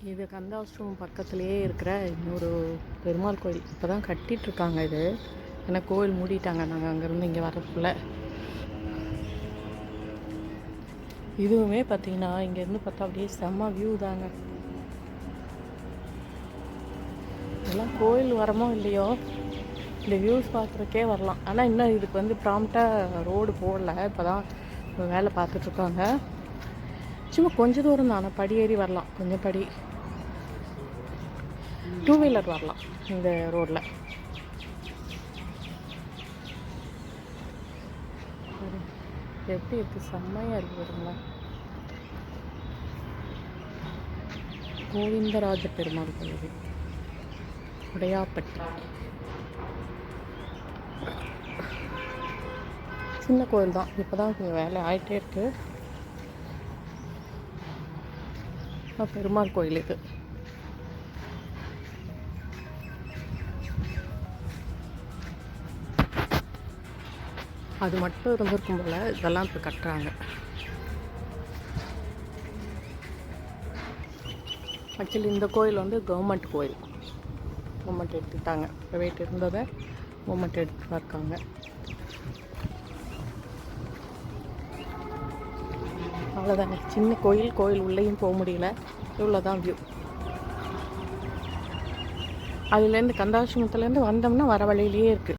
இது கந்தாசிரமம் பக்கத்துலேயே இருக்கிற இன்னொரு பெருமாள் கோயில். இப்போ தான் கட்டிகிட்ருக்காங்க. இது ஏன்னா கோயில் மூடிட்டாங்க. நாங்கள் அங்கேருந்து இங்கே வரக்குள்ள இதுவுமே பார்த்தீங்கன்னா இங்கேருந்து பார்த்தா அப்படியே செம்ம வியூ தாங்க. எல்லாம் கோயில் வரமோ இல்லையோ இந்த வியூஸ் பார்க்குறக்கே வரலாம். ஆனால் இன்னும் இதுக்கு வந்து ப்ராம்ப்டாக ரோடு போடல. இப்போ தான் வேலை பார்த்துட்ருக்காங்க. சும்மா கொஞ்சம் தூரம் தான். ஆனால் படி ஏறி வரலாம். கொஞ்சம் படி 2 வீலர் வரலாம் இந்த ரோடில். எப்படி இருக்குது, செம்மையாக இருக்குது பாருங்களா. கோவிந்தராஜ பெருமாள் கோயில், உடையாப்பட்டி. சின்ன கோயில் தான். இப்போ தான் கொஞ்சம் வேலை ஆகிட்டே இருக்குது. பெருமாள் கோயில் இது. அது மட்டும் இருந்திருக்கும் போல. இதெல்லாம் இப்போ கட்டுறாங்க. ஆக்சுவலி இந்த கோயில் வந்து கவர்மெண்ட் கோயில். கவர்மெண்ட் எடுத்துக்கிட்டாங்க. ப்ரைவேட் இருந்ததை கவர்மெண்ட் எடுத்துகிட்டு இருக்காங்க. அவ்வளோதாங்க. சின்ன கோயில். கோயில் உள்ளேயும் போக முடியல. இவ்வளோதான் வியூ. அதுலேருந்து கந்தாசிரமத்துலேருந்து வந்தோம்னா வர வழியிலேயே இருக்குது.